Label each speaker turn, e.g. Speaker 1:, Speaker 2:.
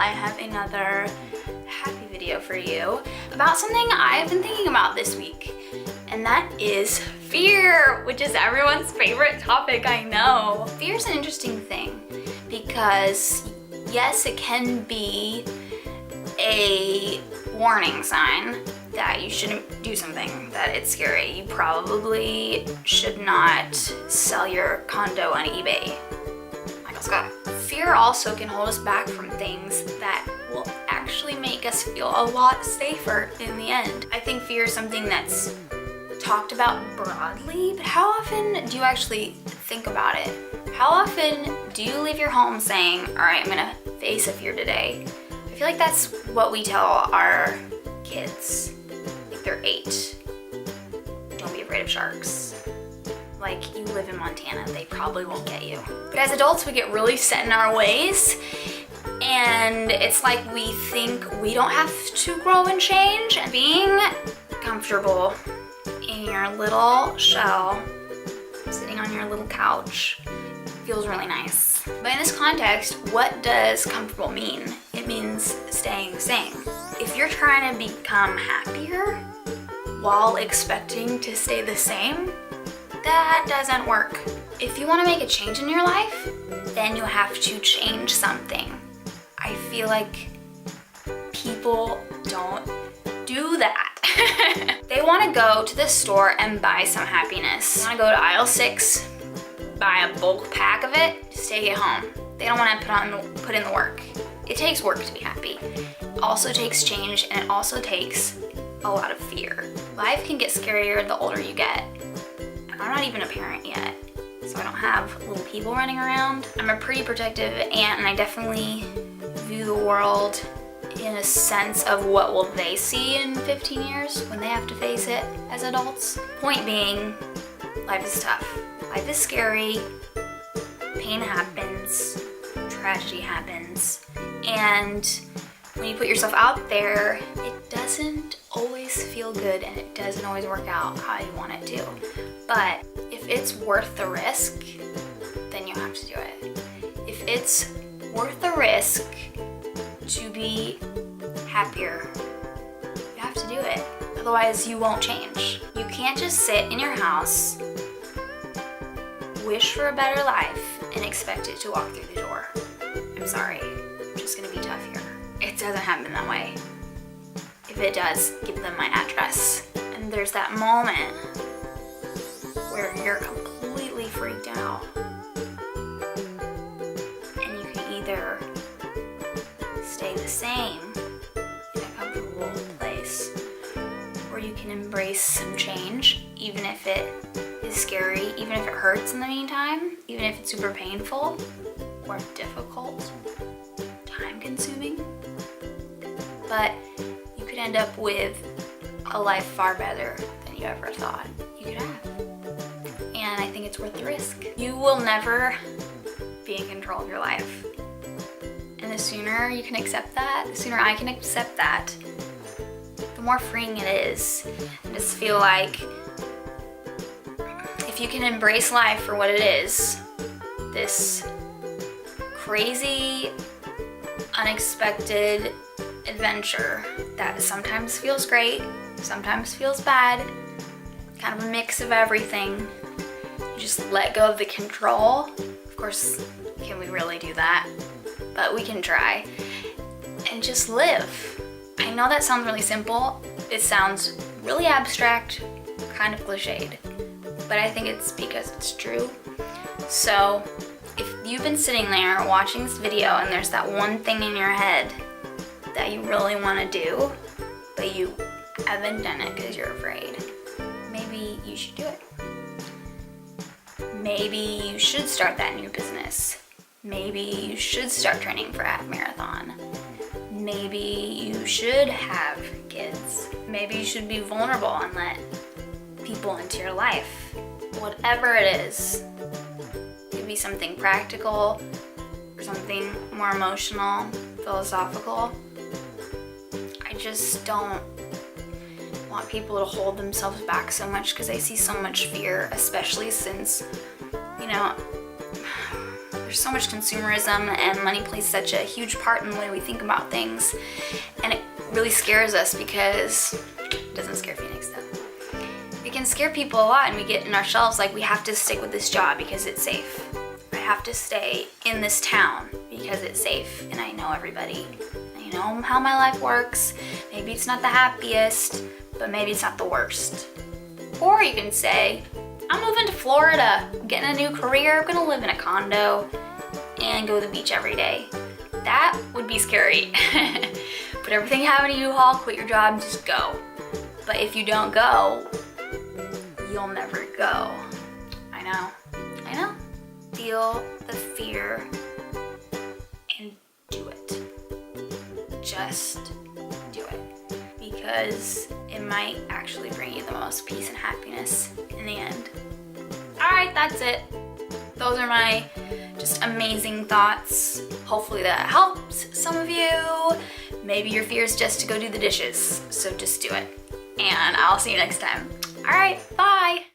Speaker 1: I have another happy video for you about something I've been thinking about this week, and that is fear, which is everyone's favorite topic, I know. Fear is an interesting thing because yes, it can be a warning sign that you shouldn't do something, that it's scary. You probably should not sell your condo on eBay. Michael Scott. Fear also can hold us back from things that will actually make us feel a lot safer in the end. I think fear is something that's talked about broadly, but how often do you actually think about it? How often do you leave your home saying, all right, I'm gonna face a fear today? I feel like that's what we tell our kids. Like they're 8. Don't be afraid of sharks. Like, you live in Montana, they probably won't get you. But as adults, we get really set in our ways, and it's like we think we don't have to grow and change. Being comfortable in your little shell, sitting on your little couch, feels really nice. But in this context, what does comfortable mean? It means staying the same. If you're trying to become happier while expecting to stay the same, that doesn't work. If you want to make a change in your life, then you have to change something. I feel like people don't do that. They want to go to the store and buy some happiness. They want to go to aisle 6, buy a bulk pack of it, just take it home. They don't want to put in the work. It takes work to be happy. It also takes change, and it also takes a lot of fear. Life can get scarier the older you get. I'm not even a parent yet, so I don't have little people running around. I'm a pretty protective aunt, and I definitely view the world in a sense of what will they see in 15 years when they have to face it as adults. Point being, life is tough. Life is scary. Pain happens. Tragedy happens. And when you put yourself out there, it doesn't always feel good, and it doesn't always work out how you want it to. But if it's worth the risk, then you have to do it. If it's worth the risk to be happier, you have to do it. Otherwise, you won't change. You can't just sit in your house, wish for a better life, and expect it to walk through the door. I'm sorry, I'm just gonna be tough here. It doesn't happen that way. If it does, give them my address. And there's that moment where you're completely freaked out. And you can either stay the same in a comfortable place, or you can embrace some change, even if it is scary, even if it hurts in the meantime, even if it's super painful or difficult, time-consuming. But you could end up with a life far better than you ever thought you could have. And I think it's worth the risk. You will never be in control of your life. And the sooner you can accept that, the sooner I can accept that, the more freeing it is. And just feel like if you can embrace life for what it is, this crazy, unexpected adventure that sometimes feels great, sometimes feels bad, kind of a mix of everything. You just let go of the control. Of course, can we really do that? But we can try. And just live. I know that sounds really simple. It sounds really abstract, kind of cliched. But I think it's because it's true. So if you've been sitting there watching this video and there's that one thing in your head that you really want to do, but you haven't done it because you're afraid, maybe you should do it. Maybe you should start that new business. Maybe you should start training for a half marathon. Maybe you should have kids. Maybe you should be vulnerable and let people into your life. Whatever it is, it could be something practical or something more emotional, philosophical. I just don't want people to hold themselves back so much because they see so much fear, especially since, there's so much consumerism and money plays such a huge part in the way we think about things. And it really scares us because it doesn't scare Phoenix though. It can scare people a lot, and we get in our shelves like we have to stick with this job because it's safe. I have to stay in this town because it's safe and I know everybody. I know how my life works. Maybe it's not the happiest, but maybe it's not the worst. Or you can say, I'm moving to Florida, I'm getting a new career, I'm gonna live in a condo and go to the beach every day. That would be scary. Put everything you have in a U-Haul, quit your job, and just go. But if you don't go, you'll never go. I know. Feel the fear and do it. Just do it. Because it might actually bring you the most peace and happiness in the end. Alright, that's it. Those are my just amazing thoughts. Hopefully that helps some of you. Maybe your fear is just to go do the dishes, so just do it. And I'll see you next time. Alright, bye!